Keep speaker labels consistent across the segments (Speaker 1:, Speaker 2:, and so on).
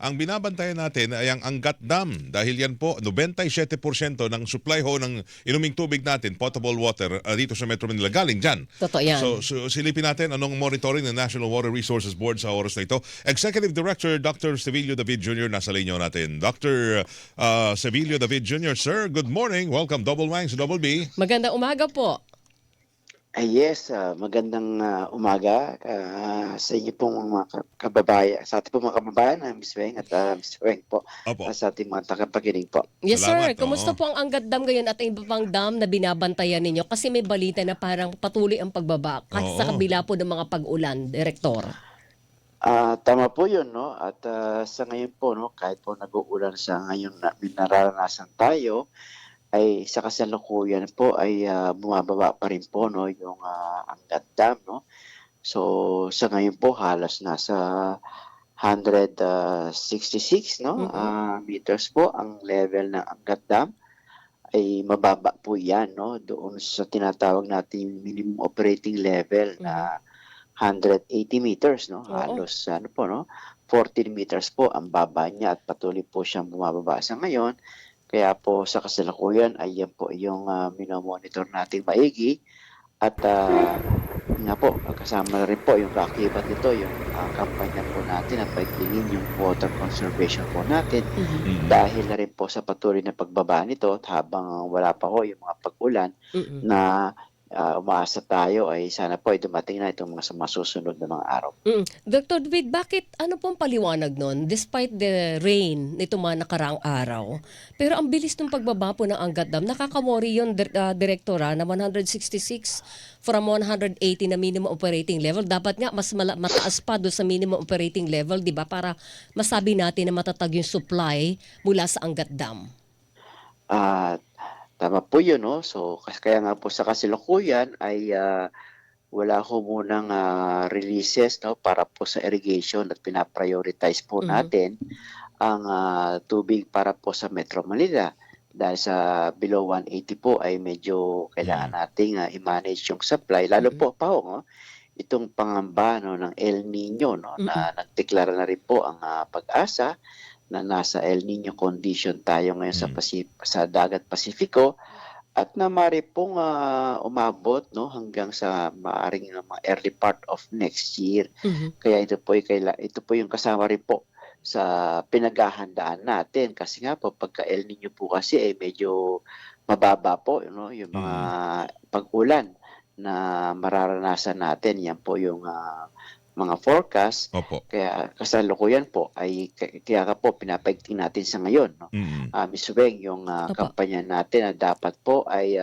Speaker 1: ang binabantayan natin ay ang Angat Dam dahil yan po 97% ng supply ho ng inuming tubig natin, potable water dito sa Metro Manila galing dyan.
Speaker 2: Totoo yan.
Speaker 1: So silipin natin anong monitoring ng National Water Resources Board sa oras na ito. Executive Director Dr. Sevilio David Jr. nasa linya natin. Dr. Sevilio David Jr. Sir, good morning. Welcome Double Wang sa Double B.
Speaker 2: Magandang umaga po.
Speaker 3: Yes, magandang umaga sa inyo pong mga kababayan, sa ating pong mga kababayan, Ms. Weng at Mr. Weng po,
Speaker 1: Opo.
Speaker 3: sa ating mga tagapakinig po.
Speaker 2: Yes
Speaker 1: Salamat,
Speaker 2: sir, kumusta
Speaker 1: oo.
Speaker 2: po ang Angat Dam ngayon at ang iba pang dam na binabantayan ninyo? Kasi may balita na parang patuloy ang pagbaba kahit sa
Speaker 1: Oo.
Speaker 2: kabila po ng mga pag-ulan, Direktor.
Speaker 3: Tama po yun, no? At sa ngayon po, no, kahit po nag-uulan sa ngayon na nararanasan tayo, ay sa kasalukuyan po ay bumababa pa rin po, no, yung Angat Dam, no? So sa ngayon po halos nasa 166, no, meters po ang level ng Angat Dam. Ay mababa po yan, no, doon sa tinatawag nating minimum operating level na 180 meters, no,
Speaker 2: Oo.
Speaker 3: halos ano po, no, 14 meters po ang baba niya at patuloy po siyang bumababa sa ngayon. Kaya po sa kasalukuyan ay yan po yung minomonitor nating maigi at yun nga po, kasama na rin po yung kaakibat nito, yung kampanya po natin na paigtingin yung water conservation po natin dahil na rin po sa patuloy na pagbaba nito at habang wala pa ho yung mga pag-ulan na umaasa tayo ay sana po ay dumating na itong mga masusunod na mga araw.
Speaker 2: Dr. David, bakit ano pong paliwanag nun? Despite the rain nito mga nakaraang araw, pero ang bilis ng pagbaba po ng Angat Dam, nakakamori yun, Direktora, na 166 from 180 na minimum operating level. Dapat nga mas mataas pa doon sa minimum operating level, di ba? Para masabi natin na matatag yung supply mula sa Angat Dam.
Speaker 3: Tama po yun, no? So, kaya nga po sa kasalukuyan ay wala ho munang releases, no, para po sa irrigation at pinaprioritize po natin ang tubig para po sa Metro Manila. Dahil sa below 180 po ay medyo kailangan nating i-manage yung supply. Lalo po pa ho, no? Itong pangamba, no, ng El Nino, no, na nagdeklara na rin po ang Pag-asa na nasa El Nino condition tayo ngayon sa dagat Pasifiko at na maaari pong umabot, no, hanggang sa maaaring mga early part of next year. Kaya ito po yung kasama rin po sa pinaghahandaan natin kasi nga po pagka El Nino po kasi ay medyo mababa po, no, yung mga pag-ulan na mararanasan natin. Yan po yung mga forecast.
Speaker 1: Opo.
Speaker 3: Kaya kasalukuyan po ay kaya ka po pinapaigting natin sa ngayon, no. Ms. Weng, yung kampanya natin na dapat po ay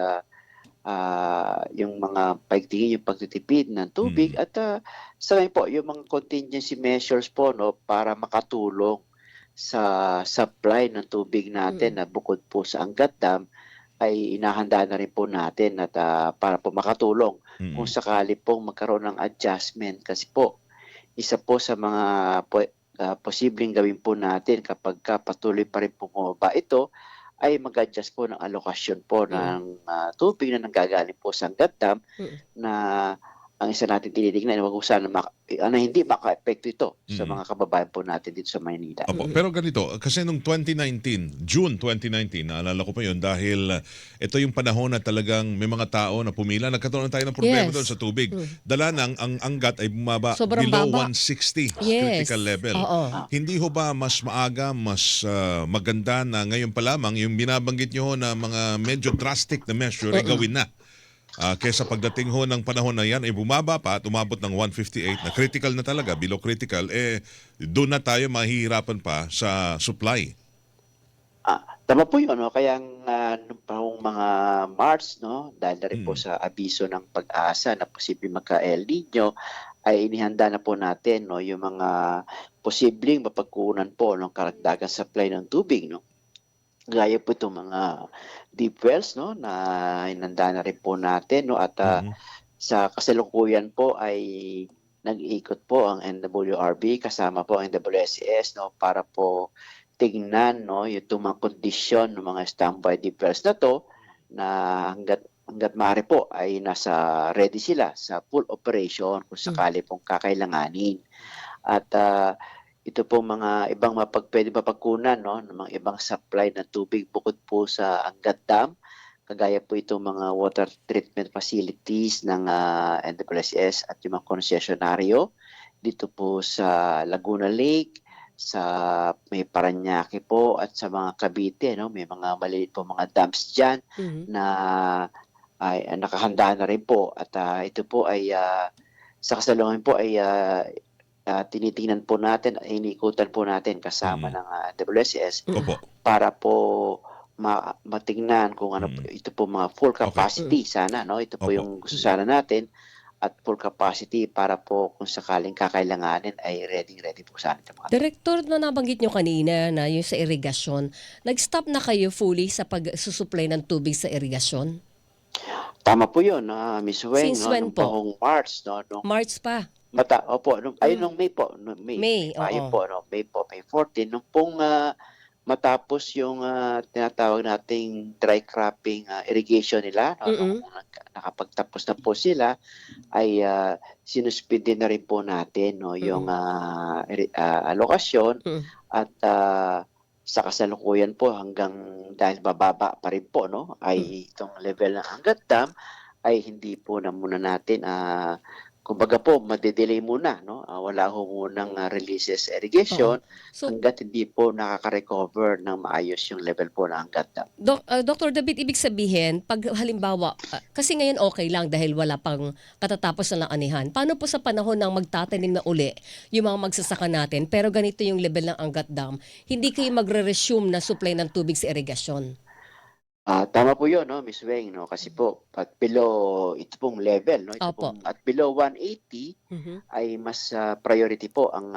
Speaker 3: yung mga paigtingin, yung pagtitipid ng tubig at sa ngayon po yung mga contingency measures po, no, para makatulong sa supply ng tubig natin na bukod po sa Angat Dam ay inahanda na rin po natin at para po makatulong kung sakali pong magkaroon ng adjustment kasi po isa po sa mga posibleng gawin po natin kapag patuloy pa rin bumaba ito ay mag-adjust po ng alokasyon po ng tubig na nanggagaling po sa Angat Dam na ang isa natin tinitingnan wag sana hindi maka-epekto ito sa mga kababayan po natin dito sa Maynila.
Speaker 1: Opo. Pero ganito, kasi nung 2019, June 2019, naalala ko pa yun dahil ito yung panahon na talagang may mga tao na pumila. Nagkataon na tayo ng problema
Speaker 2: Yes.
Speaker 1: doon sa tubig. Dala ng ang Angat ay bumaba
Speaker 2: Sobrang
Speaker 1: below
Speaker 2: baba.
Speaker 1: 160
Speaker 2: Yes.
Speaker 1: critical level.
Speaker 2: Oo.
Speaker 1: Hindi ho ba mas maaga, mas maganda na ngayon pa lamang yung binabanggit nyo ho na mga medyo drastic na measure ay gawin na? Kesa pagdating ho ng panahon na yan ay bumaba pa at umabot ng 158 na critical na talaga, below critical, doon na tayo mahihirapan pa sa supply.
Speaker 3: Tama po yun, no? Kaya nung pahong mga March, no, dahil na rin po sa abiso ng Pag-asa na posibleng magka-El Nino, ay inihanda na po natin, no, yung mga posibleng mapagkunan po ng karagdagang supply ng tubig, no. Gaya po itong mga deep wells, no, na inanda na rin po natin, no, at sa kasalukuyan po ay nag-iikot po ang NWRB kasama po ang NWSS, no, para po tingnan, no, yung mga kondisyon ng mga standby deep wells na to na hanggat maaari po ay nasa ready sila sa full operation kung sakali pong kakailanganin. At ito po mga ibang pwede mapagkunan, no, ng mga ibang supply ng tubig bukod po sa Angat Dam. Kagaya po itong mga water treatment facilities ng NWSS at yung mga konsesyonaryo dito po sa Laguna Lake, sa may Parañaque po at sa mga Cavite, no, may mga maliit po mga dams diyan
Speaker 2: Mhm.
Speaker 3: na ay nakahanda na rin po at ito po ay sa kasalukuyan po ay tinitingnan po natin, iniikutan po natin kasama
Speaker 1: Mm.
Speaker 3: ng NWSS
Speaker 2: Mm.
Speaker 1: Opo.
Speaker 3: para po matingnan kung ano
Speaker 1: Mm.
Speaker 3: ito po mga full
Speaker 1: Okay.
Speaker 3: capacity sana, no? Ito po
Speaker 1: Opo.
Speaker 3: yung gusto sana natin at full capacity para po kung sakaling kakailanganin ay ready po sana itong mga
Speaker 2: Direktor, na nabanggit nyo kanina na yung sa irigasyon, nag-stop na kayo fully sa pagsusupply ng tubig sa irigasyon?
Speaker 3: Tama po yun, Miss Weng,
Speaker 2: Since
Speaker 3: no,
Speaker 2: when
Speaker 3: nung
Speaker 2: po?
Speaker 3: pahong March, no, nung
Speaker 2: March pa?
Speaker 3: opo, nung May po, nung May
Speaker 2: May,
Speaker 3: pa yun
Speaker 2: oo.
Speaker 3: po, no, May po, May 14, nung pong matapos yung tinatawag nating dry cropping irrigation nila, no, nung
Speaker 2: Mm.
Speaker 3: nakapagtapos na po sila, ay sinuspindi na rin po natin, no, yung
Speaker 2: Mm.
Speaker 3: alokasyon
Speaker 2: Mm.
Speaker 3: at sa kasalukuyan po hanggang dahil bababa pa rin po, no,
Speaker 2: Mm.
Speaker 3: ay itong level ng Angat Dam ay hindi po na muna natin kumbaga po made-delay muna, no, wala ho munang releases sa
Speaker 2: Oo.
Speaker 3: irrigation
Speaker 2: So,
Speaker 3: hangga't hindi po nakaka-recover ng maayos yung level po ng Angat Dam.
Speaker 2: Dr. David, ibig sabihin, pag halimbawa, kasi ngayon okay lang dahil wala pang katatapos na ng anihan. Paano po sa panahon ng magtatanim na uli yung mga magsasaka natin, pero ganito yung level ng Angat Dam, hindi kayo magre-resume na supply ng tubig sa irigasyon?
Speaker 3: Tama po 'yun, 'no, Miss Weng, 'no, kasi po at below ito pong level, 'no, ito
Speaker 2: Opo.
Speaker 3: pong at below 180
Speaker 2: Mhm.
Speaker 3: ay mas priority po ang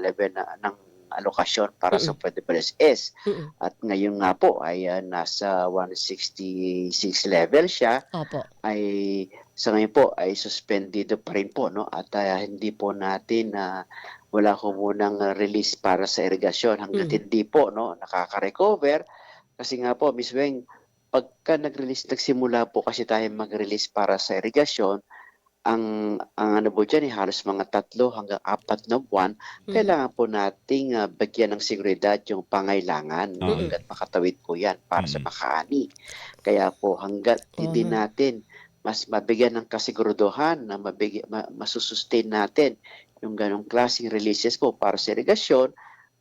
Speaker 3: level ng alokasyon para sa
Speaker 2: Mm.
Speaker 3: PWS.
Speaker 2: Mm.
Speaker 3: At ngayon nga po ay nasa 166 level siya,
Speaker 2: Opo.
Speaker 3: ay sa ngayon po ay suspendido pa rin po, 'no, at hindi po natin wala ho munang release para sa irigasyon hangga't
Speaker 2: Mm.
Speaker 3: hindi po, no, nakaka-recover. Kasi nga po, Miss Weng, pagka nagsimula po kasi tayo mag-release para sa irigasyon, ang ano po diyan, halos mga 3 hanggang 4 na buwan,
Speaker 2: Mhm.
Speaker 3: kailangan po nating bigyan ng seguridad yung pangailangan, 'no,
Speaker 1: Mm.
Speaker 2: Mm.
Speaker 3: hangga't makatawid po 'yan para sa
Speaker 1: Mm.
Speaker 3: makaani. Kaya po hangga't hindi
Speaker 2: Oo.
Speaker 3: natin mas mabigyan ng kasiguruduhan na masu-sustain natin yung gano'ng klaseng releases po para sa irigasyon,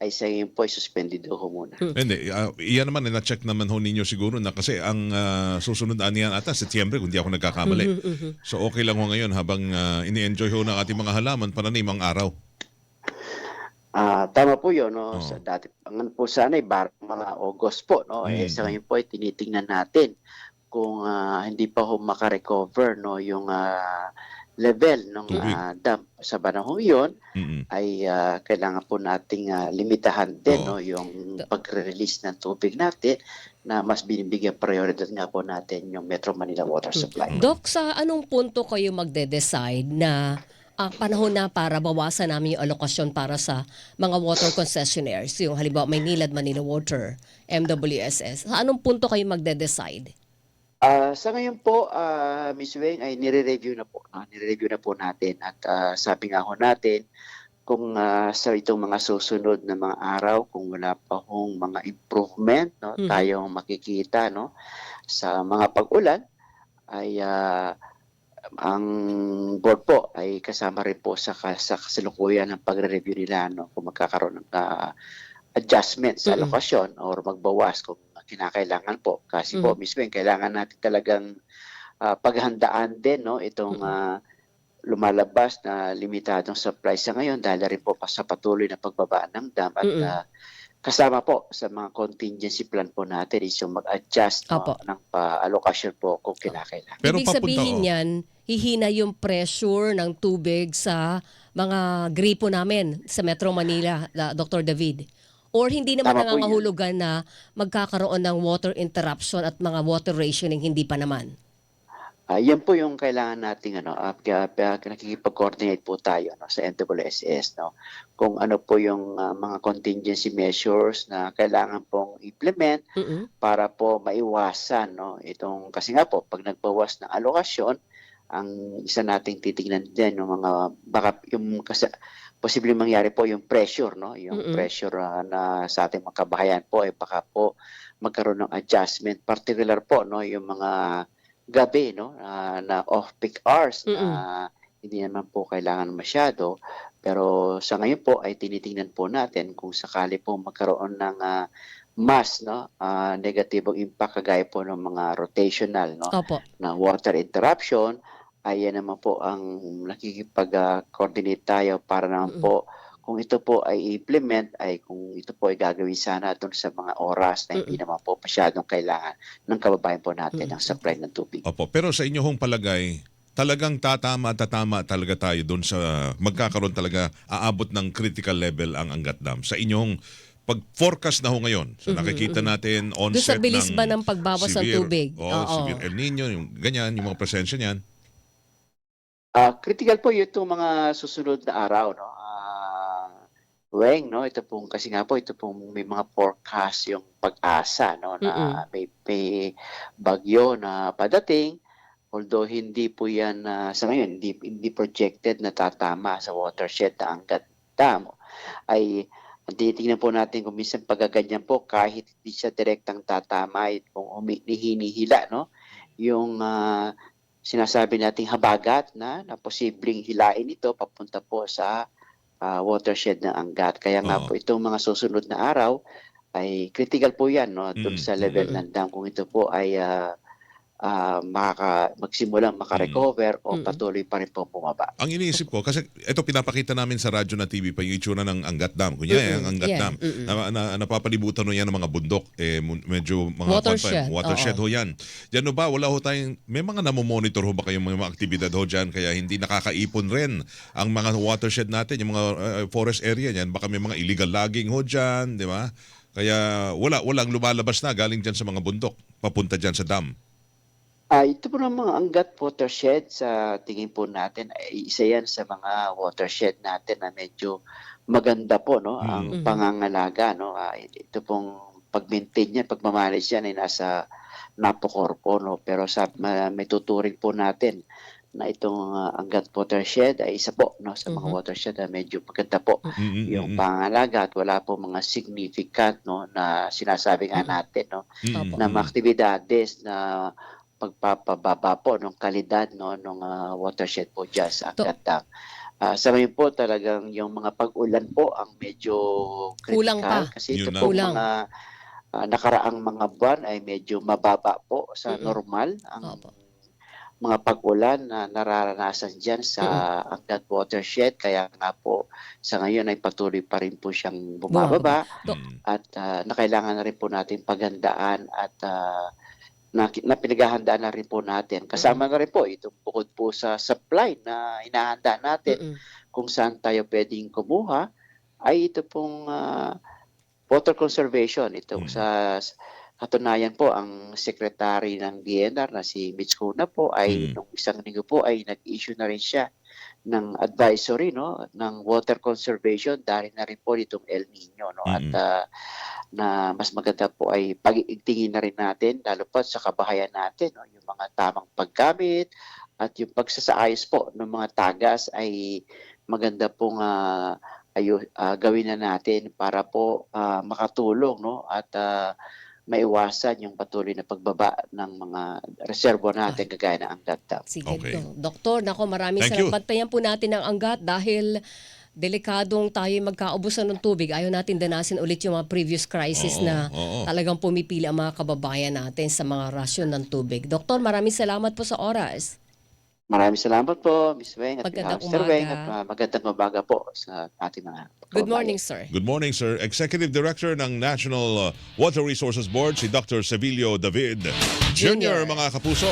Speaker 3: ay sa ngayon po ay suspendido ho muna.
Speaker 1: Hindi, iyan naman na-check naman ho ninyo siguro na kasi ang susunod na niyan ata Setyembre kung di ako nagkakamali.
Speaker 2: Mhm. Mhm.
Speaker 1: So okay lang ho ngayon habang ini-enjoy ho ng ating mga halaman pananim ang araw.
Speaker 3: Tama po 'yun, 'no, sa
Speaker 1: Oo.
Speaker 3: dati ang ano po sana ay mga August po, 'no, sa
Speaker 1: Mm.
Speaker 3: ngayon po ay tinitingnan natin kung hindi pa ho maka-recover, 'no, yung level ng
Speaker 1: Tubig.
Speaker 3: dam. Sa panahong 'yun
Speaker 1: Mm.
Speaker 3: ay kailangan po nating limitahan din,
Speaker 1: Oo.
Speaker 3: 'no, yung pagre-release ng tubig natin na mas binibigyan prioridad nga po natin yung Metro Manila water supply.
Speaker 2: Doc, sa anong punto kayo magde-decide na panahon na para bawasan namin yung alokasyon para sa mga water concessionaires, yung halimbawa Maynilad, Manila Water, MWSS? Sa anong punto kayo magde-decide?
Speaker 3: Sa ngayon po, Miss Weng, ay nire-review na po, nire-review na po natin at sabi nga ho natin kung sa itong mga susunod na mga araw kung wala pa hong mga improvement, 'no,
Speaker 2: Mhm.
Speaker 3: tayong makikita, 'no, sa mga pag-ulan ay ang board po ay kasama rin po sa kasalukuyan ng pagre-review nila, 'no, kung magkakaroon ng adjustment sa
Speaker 2: Mm.
Speaker 3: alokasyon or magbawas kung kinakailangan po. Kasi po
Speaker 2: Mhm.
Speaker 3: mismo kailangan natin talagang paghandaan din, 'no, itong
Speaker 2: Mm.
Speaker 3: lumalabas na limitadong supply sa ngayon dahil rin po sa patuloy na pagbaba ng dam at
Speaker 2: Mm.
Speaker 3: kasama po sa mga contingency plan po natin is yung mag-adjust, 'no,
Speaker 2: Opo.
Speaker 3: ng allocation po kung kinakailangan.
Speaker 1: Pero
Speaker 2: Ibig
Speaker 1: papunta
Speaker 2: sabihin niyan, hihina yung pressure ng tubig sa mga gripo namin sa Metro Manila, Dr. David. Or hindi naman
Speaker 3: Tama po 'yan.
Speaker 2: nangangahulugan na magkakaroon ng water interruption at mga water rationing, hindi pa naman.
Speaker 3: Yan po yung kailangan nating ano, kaya nakikipag-coordinate po tayo, 'no, sa NWSS, 'no, kung ano po yung mga contingency measures na kailangan pong implement
Speaker 2: Mm.
Speaker 3: para po maiwasan, 'no, itong kasi nga po 'pag nagbawas ng alokasyon, ang isa nating titingnan din yung mga baka yung posibleng mangyari po yung pressure, no? Yung pressure na sa ating mga kabahayan po ay baka po magkaroon ng adjustment, particular po, no, yung mga gabi, no, na off-peak hours na hindi naman po kailangan masyado. Pero sa ngayon po ay tinitingnan po natin kung sakali po magkaroon ng mas, no, negatibong impact kagaya po ng mga rotational, no,
Speaker 2: Opo.
Speaker 3: na water interruption, ay yan naman po ang nakikipag-coordinate tayo para naman po kung ito po ay implement, ay kung ito po ay gagawin sana doon sa mga oras na hindi naman po masyadong kailangan ng kababayan po natin ng supply ng tubig.
Speaker 1: Opo, pero sa inyong palagay, talagang tatama talaga tayo doon sa magkakaroon talaga aabot ng critical level ang Angat Dam. Sa inyong pag-forecast na ho ngayon, so nakikita natin
Speaker 2: Doon
Speaker 1: onset
Speaker 2: sa bilis
Speaker 1: ng
Speaker 2: ba ng pagbawas ng
Speaker 1: severe,
Speaker 2: tubig?
Speaker 1: severe El Nino, yung ganyan, yung mga presensya niyan.
Speaker 3: Critical po itong mga susunod na araw, no? Weng, no? Ito pong, kasi nga po, ito pong may mga forecast yung pag-asa, no? Na may bagyo na padating. Although hindi po yan, sa ngayon, hindi projected na tatama sa watershed na Angat Dam. Ay, titingnan po natin kung minsan pagkaganyan po, kahit hindi siya direktang tatama, kung hinihila, no? Yung sinasabi nating habagat na posibleng hilain ito papunta po sa watershed ng Angat. Kaya nga po itong mga susunod na araw ay critical po yan, no, doon sa level ng dam kung ito po ay magsimulang makarecover o patuloy pa rin po bumaba.
Speaker 1: Ang iniisip ko, kasi ito pinapakita namin sa radyo na TV pa yung itsura ng Angat Dam. Kunya, ang Angat Dam, napapalibutan ho yan ng mga bundok, medyo mga watershed ho yan. Diyan ho ba, wala ho tayong, may mga namomonitor ho ba kayong mga aktibidad ho dyan, kaya hindi nakakaipon rin ang mga watershed natin, yung mga forest area niyan, baka may mga illegal logging ho dyan, di ba? Kaya walang lumalabas na galing dyan sa mga bundok, papunta dyan sa dam.
Speaker 3: Ito po ng mga Angat watershed, sa tingin po natin, ay isa yan sa mga watershed natin na medyo maganda po, no, ang pangangalaga, no. Ito pong pag-maintain yan, pagmamanage yan ay nasa Napocorpo, no. Pero may tuturing po natin na itong Angat watershed ay isa po, no, sa mga watershed na medyo maganda po yung pangangalaga at wala po mga significant, no, na sinasabi nga natin, no, na mga aktibidades na pagpapababa po ng kalidad, no, ng watershed po dyan sa Angat Dam. Sa ngayon po talagang yung mga pag-ulan po ang medyo critical.
Speaker 2: Kulang pa.
Speaker 3: Kasi ito po mga nakaraang mga buwan ay medyo mababa po sa normal ang mga pag-ulan na nararanasan dyan sa Angat watershed. Kaya nga po sa ngayon ay patuloy pa rin po siyang bumababa at na kailangan na rin po natin paghandaan at na pinaghahandaan na rin po natin. Kasama na rin po itong bukod po sa supply na hinahanda natin kung saan tayo pwedeng kumuha, ay ito pong water conservation. Ito sa katunayan po, ang secretary ng DNR na si Mitch Cuna po ay nung isang linggo po ay nag-issue na rin siya ng advisory, no, ng water conservation dahil na rin po itong El Nino, no, at na mas maganda po ay pag-iigtingin na rin natin lalo pa sa kabahayan natin, no, yung mga tamang paggamit at yung pagsasaayos po ng mga tagas ay maganda pong gawin na natin para po makatulong, no, at maiwasan yung patuloy na pagbaba ng mga reservo natin kagaya ng Angat Dam.
Speaker 2: Sige, Doktor, nako, maraming
Speaker 1: Thank you.
Speaker 2: salamat. Bantayan po natin ang Angat dahil delikadong tayo magkaubusan ng tubig. Ayaw natin danasin ulit yung mga previous crisis na talagang pumipili ang mga kababayan natin sa mga rasyon ng tubig. Doktor, maraming salamat po sa oras.
Speaker 3: Maraming salamat po, Ms. Weng at
Speaker 2: Magandang
Speaker 3: Mr. Weng,
Speaker 2: umaga.
Speaker 3: at magandang umaga po sa ating mga
Speaker 2: Good
Speaker 3: kababayan.
Speaker 2: morning, sir.
Speaker 1: Good morning, sir. Executive Director ng National Water Resources Board, si Dr. Sevilio David Jr.,
Speaker 2: Jr.
Speaker 1: mga kapuso.